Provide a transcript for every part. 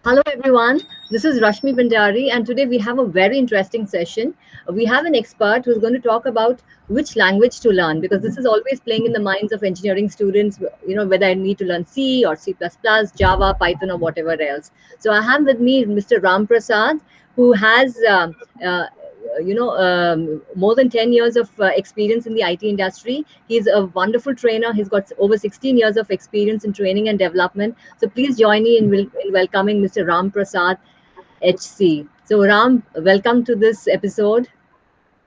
Hello, everyone. This is Rashmi Bhandari, and today we have a very interesting session. We have an expert who's going to talk about which language to learn because this is always playing in the minds of engineering students, whether I need to learn C or C, Java, Python, or whatever else. So I have with me Mr. Ram Prasad, who has uh, more than 10 years of experience in the IT industry. He's a wonderful trainer. He's got over 16 years of experience in training and development. So please join me in welcoming Mr. Ram Prasad, HC. So Ram, welcome to this episode.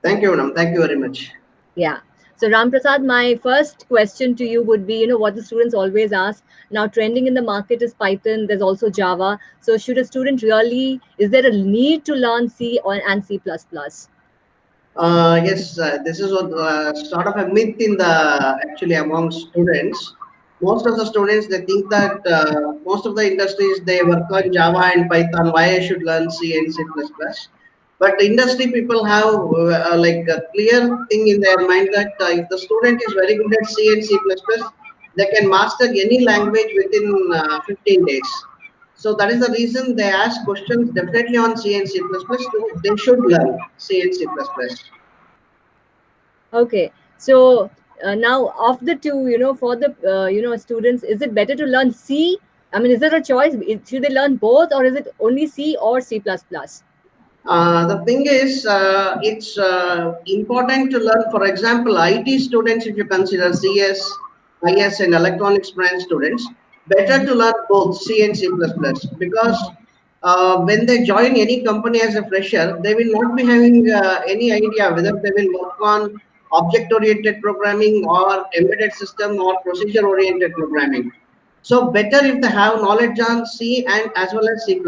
Thank you, madam. Thank you very much. Yeah. So Ram Prasad, my first question to you would be, what the students always ask. Now, trending in the market is Python. There's also Java. So, should a student really? Is there a need to learn C and C plus plus? Yes, this is what sort of a myth in the actually among students. Most of the students they think that most of the industries they work on Java and Python. Why I should learn C and C++? But industry people have like a clear thing in their mind that if the student is very good at C and C++, they can master any language within 15 days. So that is the reason they ask questions definitely on C and C++. So they should learn C and C++. Okay, so now of the two, for the students, is it better to learn C? I mean, is there a choice? Should they learn both, or is it only C or C plus plus? The thing is, it's important to learn. For example, IT students, if you consider CS, IS, and electronics branch students, better to learn both C and C++ because when they join any company as a fresher, they will not be having any idea whether they will work on object-oriented programming or embedded system or procedure-oriented programming. So better if they have knowledge on C and as well as C++.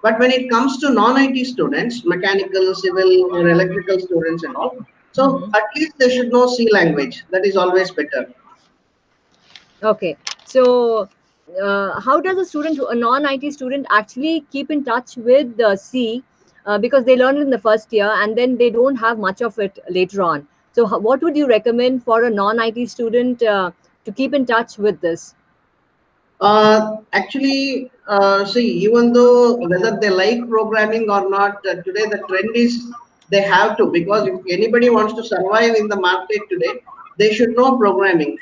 But when it comes to non-IT students, mechanical, civil, or electrical students and all, so Mhm. at least they should know C language. That is always better. Okay, so how does a non-IT student, actually keep in touch with the C because they learn it in the first year and then they don't have much of it later on? So, what would you recommend for a non-IT student to keep in touch with this? See, even though whether they like programming or not, today the trend is they have to because if anybody wants to survive in the market today, they should know programming.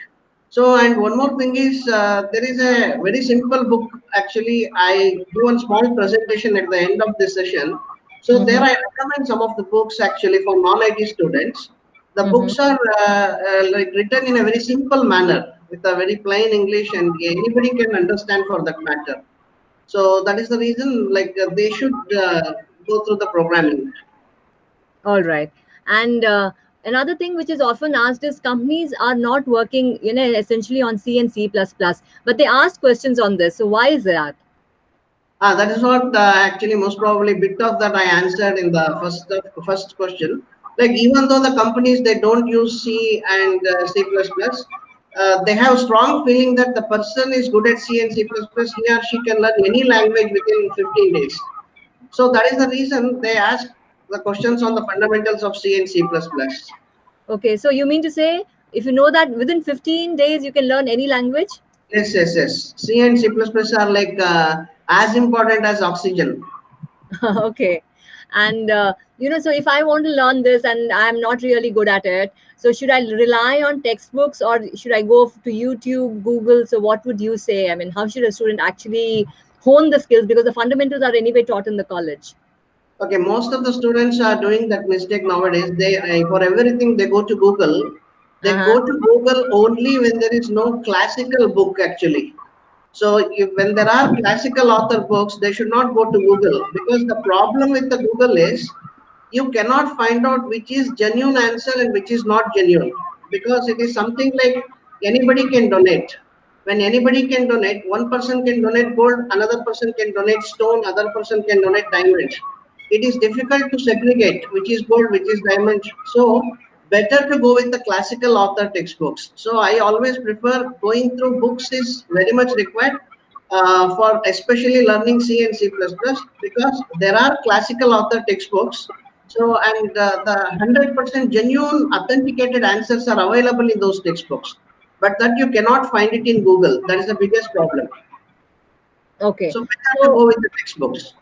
So, and one more thing is there is a very simple book. Actually, I do one small presentation at the end of this session. So there I recommend some of the books actually for non-IT students. The Mm-hmm. books are like written in a very simple manner with a very plain English, and anybody can understand for that matter. So that is the reason, like they should go through the programming. All right. And another thing which is often asked is companies are not working, essentially on C and C plus plus, but they ask questions on this. So why is that? That is what actually most probably bit of that I answered in the first question. Like even though the companies they don't use C and C++, they have strong feeling that the person is good at C and C++, he or she can learn any language within 15 days. So that is the reason they ask the questions on the fundamentals of C and C++. Okay, so you mean to say if you know that within 15 days you can learn any language? Yes, yes, yes. C and C++ are like as important as oxygen. Okay. And so if I want to learn this and I'm not really good at it, so should I rely on textbooks or should I go to YouTube, Google? So what would you say? I mean, how should a student actually hone the skills, because the fundamentals are anyway taught in the college? Okay, most of the students are doing that mistake nowadays. They for everything they go to Google. They go Uh-huh. to Google only when there is no classical book actually. So when there are classical author books, they should not go to Google because the problem with the Google is you cannot find out which is genuine answer and which is not genuine because it is something like anybody can donate. When anybody can donate, one person can donate gold, another person can donate stone, other person can donate diamonds. It is difficult to segregate which is gold, which is diamond. So better to go with the classical author textbooks. So I always prefer going through books is very much required for especially learning C and C++ because there are classical author textbooks. So and the 100% genuine authenticated answers are available in those textbooks, but that you cannot find it in Google. That is the biggest problem. Okay. So better to So, go with the textbooks.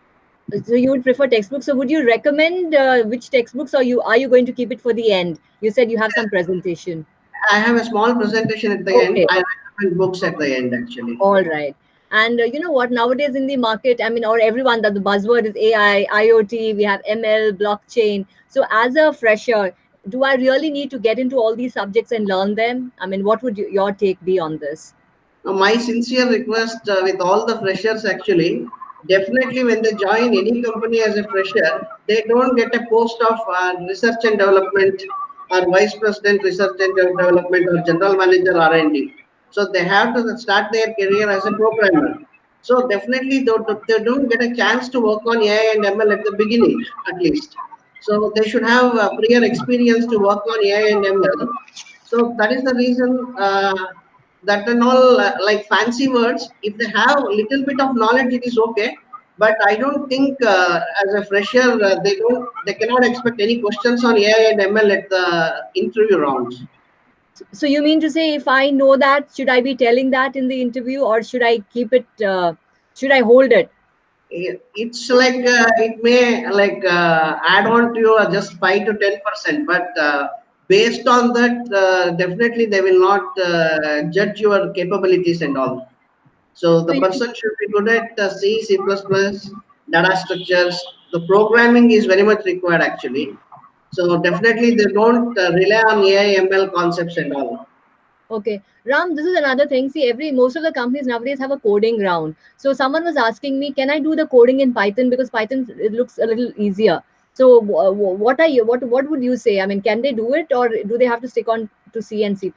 so you would prefer textbooks. So would you recommend which textbooks, or are you going to keep it for the end? You said you have some presentation. I have a small presentation at the end. Okay. I recommend books at the end actually. All right. And you know what? Nowadays in the market, I mean, or everyone, that the buzzword is AI, IoT, we have ML, blockchain. So as a fresher, do I really need to get into all these subjects and learn them? I mean, what would your take be on this? My sincere request with all the freshers actually, definitely when they join any company as a fresher, they don't get a post of research and development or vice president research and development or general manager R&D. So they have to start their career as a programmer. So definitely they don't get a chance to work on AI and ML at the beginning at least. So they should have prior experience to work on AI and ML. So that is the reason that and all like fancy words. If they have a little bit of knowledge, it is okay. But I don't think as a fresher they cannot expect any questions on AI and ML at the interview rounds. So you mean to say, if I know that, should I be telling that in the interview, or should I keep it? Should I hold it? It's like it may like add on to your just 5 to 10%, but based on that, definitely they will not judge your capabilities and all. So So the you, person should be good at C, C++, data structures. The programming is very much required actually. So definitely they don't rely on AI, ML concepts and all. Okay, Ram, this is another thing. See, most of the companies nowadays have a coding round. So someone was asking me, can I do the coding in Python, because Python, it looks a little easier. So what would you say? I mean, can they do it, or do they have to stick on to C and C++?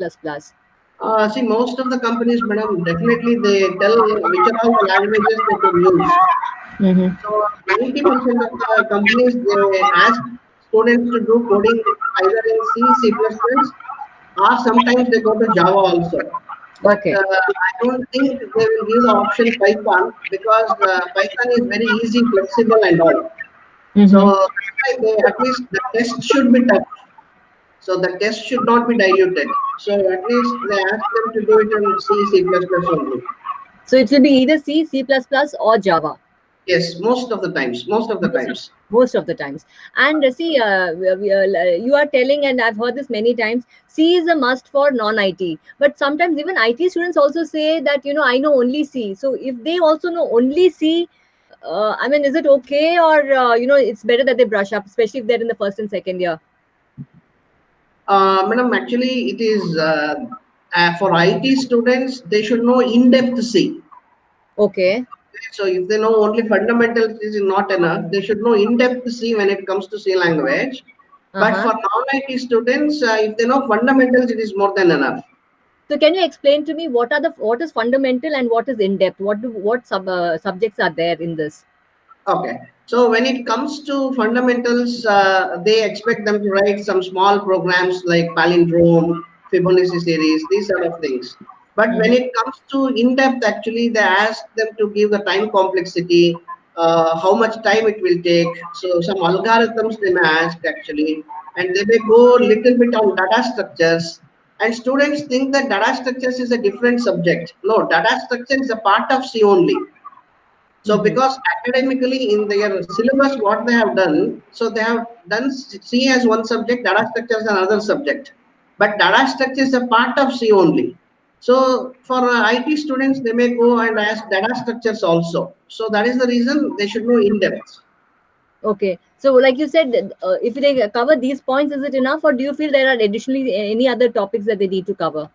See, most of the companies, madam, definitely they tell which are all the languages they can use. Mm-hmm. So 90% of the companies they ask students to do coding either in C, C++, or sometimes they go to Java also. But Okay. I don't think they will give the option Python because Python is very easy, flexible, and all. So Mm-hmm. that's why they at least the test should be tough. So the test should not be diluted. So at least they ask them to do it in C, C++ only. So it will be either C, C++, or Java. Yes, most of the times. Most of the most of, times. most of the times. And see, you are telling, and I've heard this many times, C is a must for non-IT. But sometimes even IT students also say that, I know only C. So if they also know only C, I mean, is it okay, or it's better that they brush up, especially if they're in the first and second year? Madam, actually, it is for IT students, they should know in-depth C. Okay. So if they know only fundamentals is not enough, they should know in-depth C when it comes to C language. But Uh-huh. for non-IT students, if they know fundamentals, it is more than enough. So can you explain to me what is fundamental and what is in depth? Subjects are there in this? Okay. So when it comes to fundamentals, they expect them to write some small programs like palindrome, Fibonacci series, these sort of things. But when Mhm. it comes to in-depth, actually, they ask them to give the time complexity, how much time it will take. So some algorithms they may ask actually, and they may go a little bit on data structures. And students think that data structures is a different subject. No, data structure is a part of C only. So Mhm. because academically in their syllabus, what they have done, so they have done C as one subject, data structure as another subject. But data structure is a part of C only. So for IT students, they may go and ask data structures also. So that is the reason they should know in depth. Okay. So, like you said, if they cover these points, is it enough, or do you feel there are additionally any other topics that they need to cover?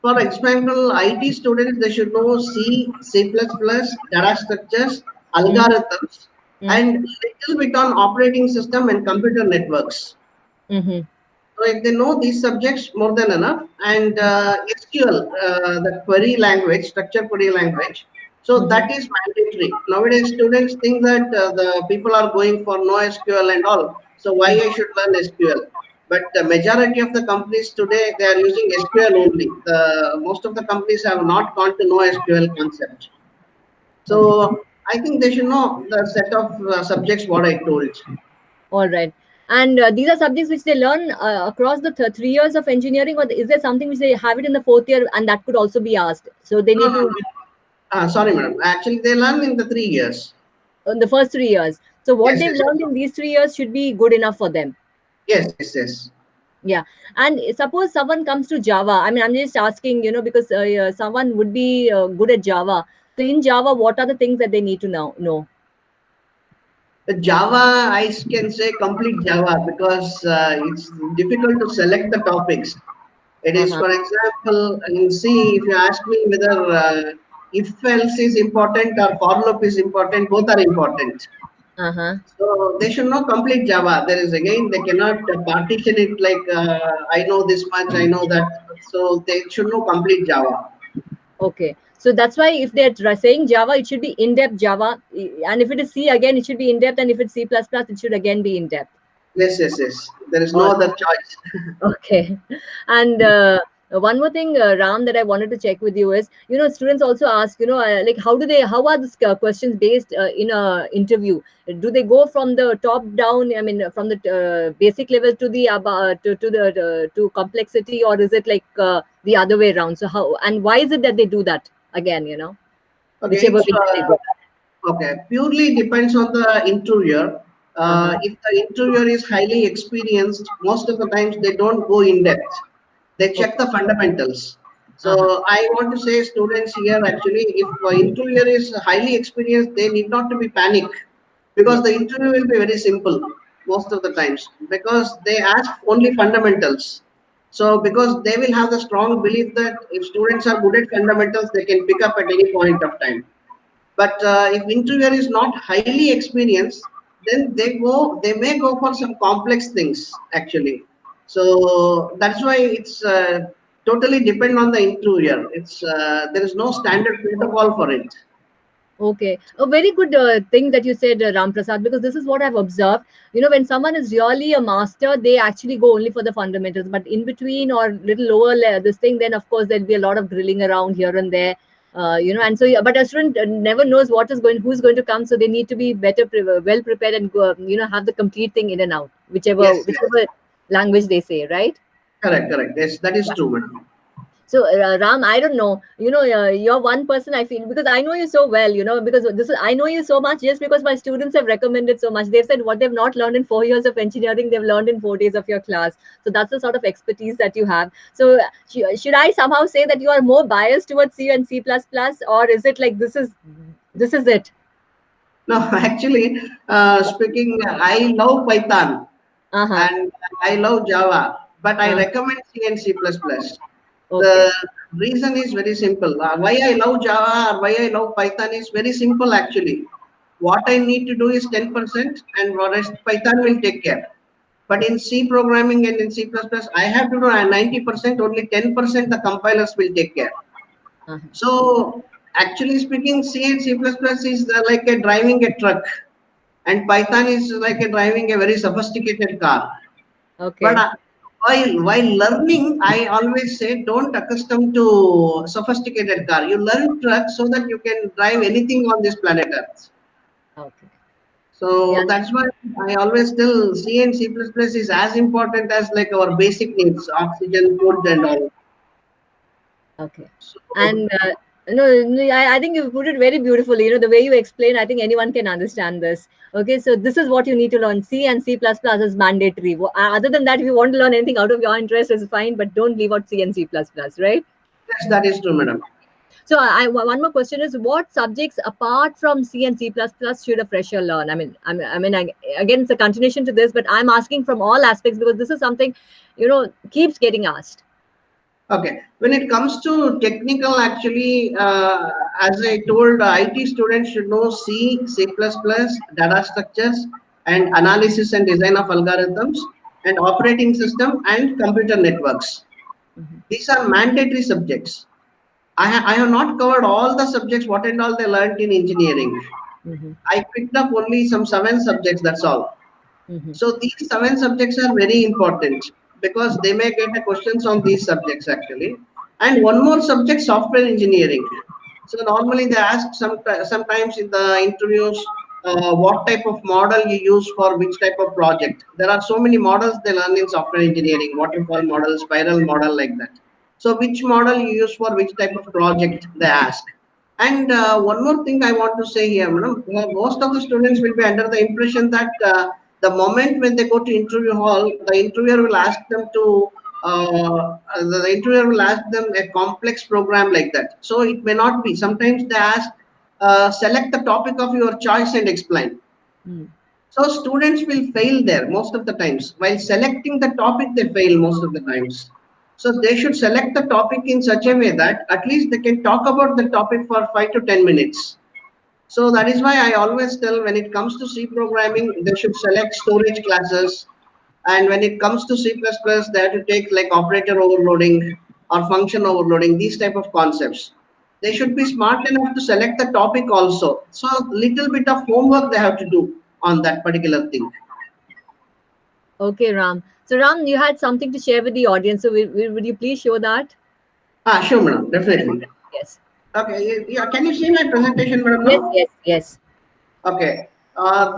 For example, IT students, they should know C, C++, data structures, Mm-hmm. algorithms, and little bit on operating system and computer networks. Mm-hmm. So if they know these subjects more than enough, and SQL, the query language, structured query language, so Mm-hmm. that is mandatory. Nowadays, students think that the people are going for no SQL and all. So why I should learn SQL? But the majority of the companies today they are using SQL only. The most of the companies have not gone to no SQL concept. Okay. So I think they should know the set of subjects what I told. All right. And these are subjects which they learn across the 3 years of engineering, or is there something which they have it in the fourth year and that could also be asked? So they No, need no, to. no. Sorry, madam. Actually, they learn in the 3 years. In the first 3 years. So what Yes, they've yes, learned in these 3 years should be good enough for them. yes, yes, yes. Yeah. And suppose someone comes to Java. I mean, I'm just asking, because someone would be good at Java. So in Java, what are the things that they need to know? The Java, I can say complete Java because it's difficult to select the topics. It is, Uh-huh. for example, in C, if you ask me whether if else is important or for loop is important, both are important. Uh-huh. So they should know complete Java. There is again, they cannot partition it like I know this much, I know that. So they should know complete Java. Okay. So that's why if they're saying Java, it should be in-depth Java. And if it is C again, it should be in-depth. And if it's C++, it should again be in-depth. Yes, yes, yes. There is no All other choice. Okay. And one more thing, Ram, that I wanted to check with you is, students also ask, like, how are these questions based in a interview? Do they go from the top down? I mean, from the basic level to the to complexity, or is it like the other way around? So how and why is it that they do that again? Okay, Whichever it's way that they go. okay. Purely depends on the interviewer. Uh-huh. If the interviewer is highly experienced, most of the times they don't go in depth. They check Okay. the fundamentals. Uh-huh. So I want to say students here actually, if interviewer is highly experienced, they need not to be panic because Yes. the interview will be very simple most of the times because they ask only fundamentals. So because they will have the strong belief that if students are good at fundamentals, they can pick up at any point of time. But if interviewer is not highly experienced, then they may go for some complex things actually. So that's why it's totally depend on the interviewer. It's there is no standard protocol for it. Okay, a very good thing that you said, Ram Prasad, because this is what I've observed. When someone is really a master, they actually go only for the fundamentals. But in between or little lower this thing, then of course there'll be a lot of drilling around here and there. And so, yeah, but a student never knows who's going to come, so they need to be well prepared and go, have the complete thing in and out, whichever Yes, yes, whichever language they say, right? correct, correct. Yes, that is true, madam. So Ram, I don't know. You're one person I feel because I know you so well. Because I know you so much just because my students have recommended so much. They've said what they've not learned in 4 years of engineering, they've learned in 4 days of your class. So that's the sort of expertise that you have. So should I somehow say that you are more biased towards C and C++, or is it like this is it? No, actually, speaking, I love Python Uh huh. and I love Java, but I Uh, recommend C and C++. okay. The reason is very simple. Why I love Java or why I love Python is very simple actually. What I need to do is 10% and the rest Python will take care. But in C programming and in C++, I have to do 90%, only 10% the compilers will take care. Uh-huh. So actually speaking, C and C++ is like a driving a truck and Python is like a driving a very sophisticated car. But Okay. while learning, I always say don't accustom to sophisticated car. You learn truck so that you can drive anything on this planet Earth. Okay. Yeah. So that's why I always tell C and C++ is as important as like our basic needs, oxygen, food, and all. Okay. So And no, I think you put it very beautifully. The way you explain, I think anyone can understand this. Okay, so this is what you need to learn. C and C++ is mandatory. Other than that, if you want to learn anything out of your interest, is fine, but don't leave out C and C++, right? yes, that is true, madam. So one more question is, what subjects apart from C and C++ should a fresher learn? Again, it's a continuation to this, but I'm asking from all aspects because this is something, keeps getting asked. Okay, when it comes to technical, actually, as I told, IT students should know C, C++, data structures, and analysis and design of algorithms, and operating system and computer networks. Mhm. These are mandatory subjects. I have not covered all the subjects, what and all they learned in engineering. Mhm. I picked up only some 7 subjects, that's all. Mhm. So these 7 subjects are very important because they may get a questions on these subjects actually. And one more subject, software engineering. So normally they ask sometimes in the interviews what type of model you use for which type of project. There are so many models they learn in software engineering, waterfall model, spiral model like that. So which model you use for which type of project they ask. And one more thing I want to say here, madam, most of the students will be under the impression that the moment when they go to interview hall, the interviewer will ask them to, the interviewer will ask them a complex program like that. So it may not be. Sometimes they ask, select the topic of your choice and explain. So students will fail there most of the times. While selecting the topic, they fail most of the times. So they should select the topic in such a way that at least they can talk about the topic for 5 to 10 minutes. So that is why I always tell when it comes to C programming, they should select storage classes. And when it comes to C++, they have to take like operator overloading or function overloading, these type of concepts. They should be smart enough to select the topic also. So little bit of homework they have to do on that particular thing. Okay, Ram. So Ram, you had something to share with the audience. So would you please show that? Sure, madam. Definitely. Yes. Okay. Yeah. Can you see my presentation, madam? Yes, Now? yes, yes. Okay.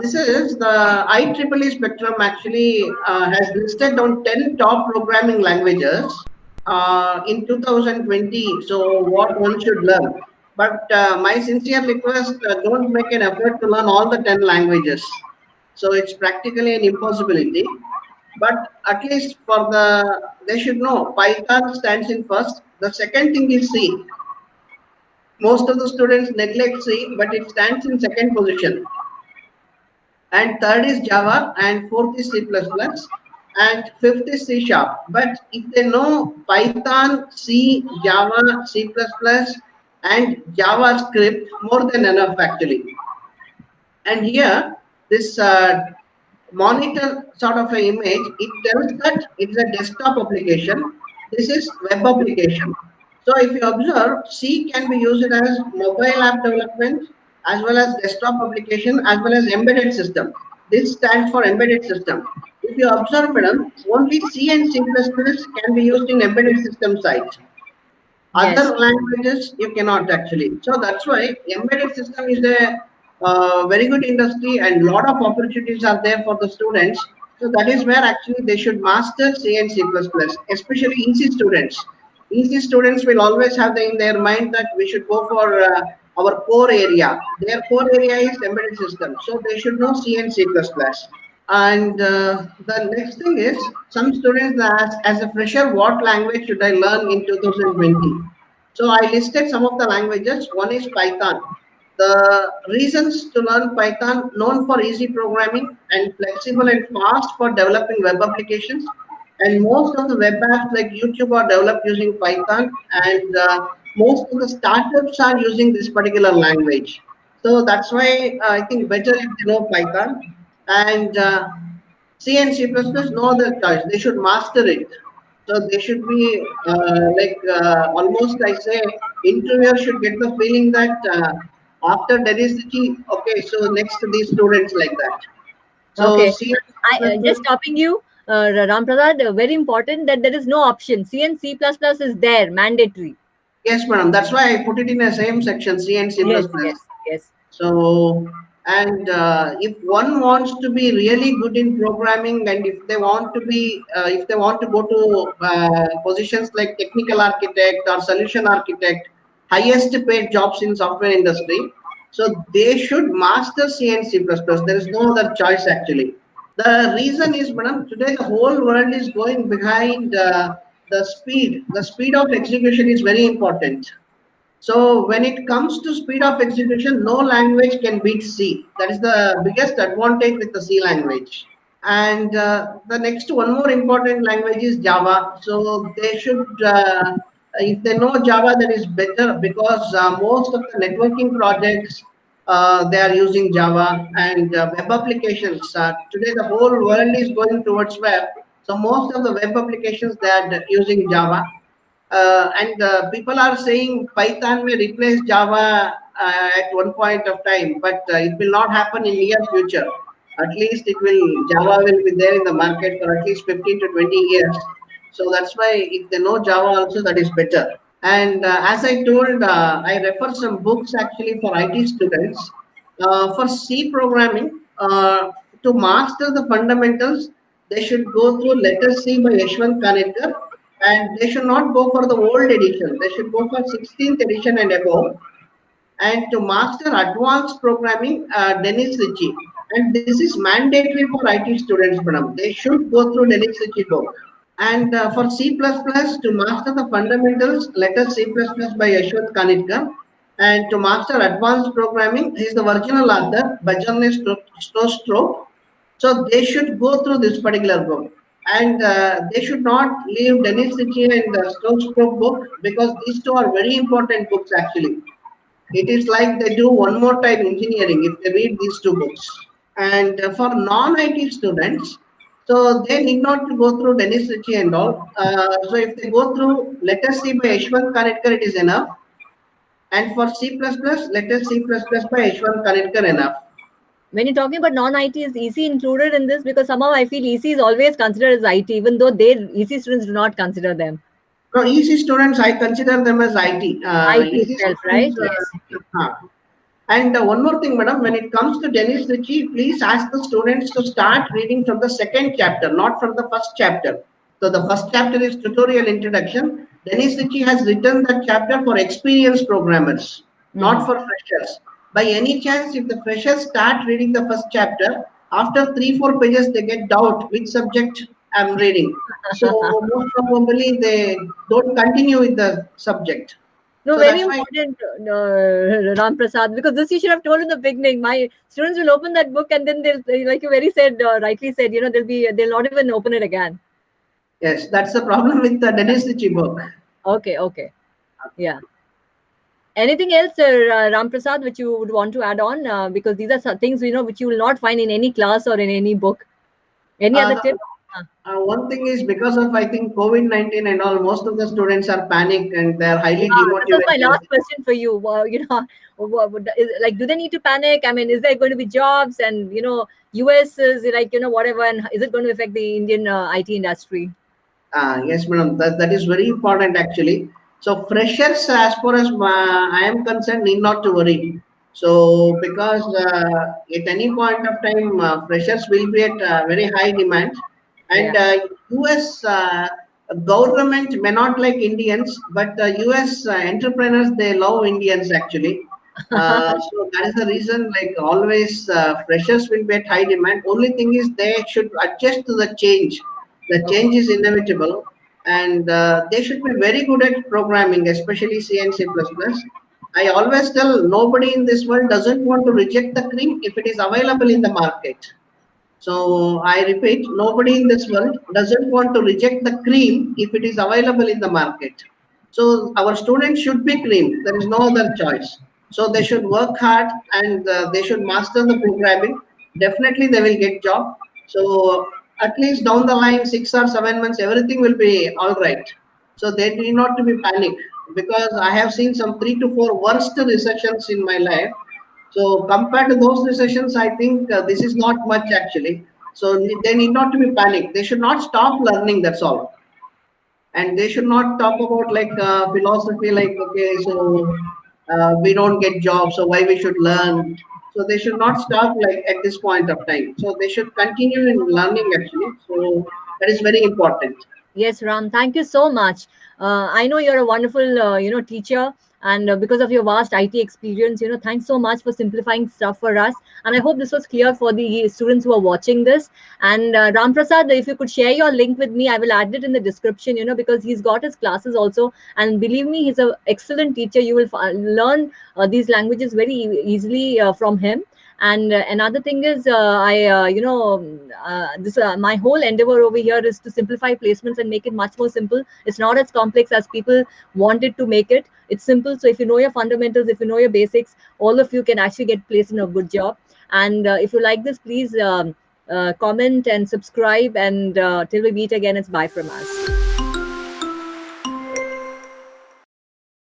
This is the IEEE Spectrum actually has listed down 10 top programming languages in 2020. So what one should learn. But my sincere request, don't make an effort to learn all the 10 languages. So it's practically an impossibility. But at least for they should know Python stands in first. The second thing is C. Most of the students neglect C, but it stands in second position. And third is Java, and fourth is C++, and fifth is C Sharp. But if they know Python, C, Java, C++, and JavaScript, more than enough actually. And here, this monitor sort of an image, it tells that it's a desktop application. This is web application. So if you observe, C can be used as mobile app development as well as desktop application as well as embedded system. This stands for embedded system. If you observe, madam, only C and C++ can be used in embedded system side. Yes. Other languages you cannot actually. So that's why embedded system is a very good industry and lot of opportunities are there for the students. So that is where actually they should master C and C++, especially EC students. EC students will always have in their mind that we should go for our core area. Their core area is embedded system. So they should know C and C++. And the next thing is, some students ask, as a fresher, what language should I learn in 2020? So I listed some of the languages. One is Python. The reasons to learn Python: known for easy programming and flexible and fast for developing web applications. And most of the web apps like YouTube are developed using Python, and most of the startups are using this particular language. So that's why I think better if they know Python. And C and C++, no other choice. They should master it. So they should be almost, I say, interviewer should get the feeling that after there is the key, okay, so next to these students like that. So Okay. C I just stopping you, Ram Prasad. Very important that there is no option. C and C++ is there, mandatory. yes, madam. That's why I put it in the same section, C and C++. Yes, yes, yes. So, and if one wants to be really good in programming, and if they want to be, if they want to go to positions like technical architect or solution architect, highest paid jobs in software industry, so they should master C and C++. There is no other choice actually. The reason is, madam, today the whole world is going behind the speed. The speed of execution is very important. So when it comes to speed of execution, no language can beat C. That is the biggest advantage with the C language. And the next one more important language is Java. So they should, if they know Java, that is better, because most of the networking projects, they are using Java, and web applications. Today the whole world is going towards web. So most of the web applications, they are using Java. And people are saying Python may replace Java at one point of time, but it will not happen in near future. At least it will, Java will be there in the market for at least 15 to 20 years. So that's why if they know Java also, that is better. And as I told, I refer some books actually for IT students. For C programming, to master the fundamentals, they should go through Letter C by Yashwant Kanetkar, and they should not go for the old edition. They should go for 16th edition and above. and to master advanced programming, Dennis Ritchie. And this is mandatory for IT students, madam. They should go through Dennis Ritchie book. And for C++, to master the fundamentals, let us C++ by Yashwant Kanitkar. And to master advanced programming, he is the original author, Bajorne Stroustrup. So they should go through this particular book. And they should not leave Dennis Ritchie and the Stroustrup book, because these two are very important books actually. It is like they do one more time engineering if they read these two books. And for non-IT students, so they need not to go through Dennis Ritchie and all. So if they go through Let Us See by Yashwant Kanitkar, it is enough. And for C++, Let Us C++ by Yashwant Kanitkar enough. When you're talking about non-IT, is EC included in this? Because somehow I feel EC is always considered as IT, even though EC students do not consider them. No, EC students, I consider them as IT. IT EC itself, students, right? Yes. And one more thing, madam, when it comes to Dennis Ritchie, please ask the students to start reading from the second chapter, not from the first chapter. So the first chapter is tutorial introduction. Dennis Ritchie has written that chapter for experienced programmers, not for freshers. By any chance, if the freshers start reading the first chapter, after 3-4 pages, they get doubt which subject I'm reading. So most probably they don't continue with the subject. No, So very that's why. important, Ram Prasad, because this you should have told in the beginning. My students will open that book and then like you very said, rightly said, they'll not even open it again. Yes, that's the problem with the Dennis Ritchie book. Okay. Yeah. Anything else, Ram Prasad, which you would want to add on? Because these are some things, which you will not find in any class or in any book. Any other tip? One thing is, because of, I think, COVID-19 and all, most of the students are panicked and they're highly This is my demotivated. last question for you. Like, do they need to panic? I mean, is there going to be jobs, and US is like whatever, and is it going to affect the Indian IT industry? Yes, madam, that is very important actually. So freshers, as far as I am concerned, need not to worry. So because at any point of time, freshers will be at very high demand, and US government may not like Indians, but US entrepreneurs, they love Indians actually. So that is the reason, like always, freshers will be at high demand. Only thing is they should adjust to the change. The Okay. change is inevitable, and they should be very good at programming, especially C and C++. I always tell, nobody in this world doesn't want to reject the cream if it is available in the market. So I repeat, nobody in this world doesn't want to reject the cream if it is available in the market. So our students should be cream. There is no other choice. So they should work hard, and they should master the programming. Definitely they will get job. So at least down the line, 6 or 7 months, everything will be all right. So they need not to be panicked, because I have seen some 3 to 4 worst recessions in my life. So compared to those recessions, I think this is not much actually. So they need not to be panicked. They should not stop learning. That's all. And they should not talk about like philosophy, like, okay, so we don't get jobs, so why we should learn. So they should not stop like at this point of time. So they should continue in learning actually. So that is very important. Yes, Ram, thank you so much. I know you're a wonderful, teacher, and because of your vast IT experience, thanks so much for simplifying stuff for us. And I hope this was clear for the students who are watching this. And Ram Prasad, if you could share your link with me, I will add it in the description, because he's got his classes also. And believe me, he's an excellent teacher. You will learn these languages very easily from him. And another thing is, this my whole endeavor over here is to simplify placements and make it much more simple. It's not as complex as people wanted to make it. It's simple. So if you know your fundamentals, if you know your basics, all of you can actually get placed in a good job. And if you like this, please comment and subscribe. And till we meet again, it's bye from us.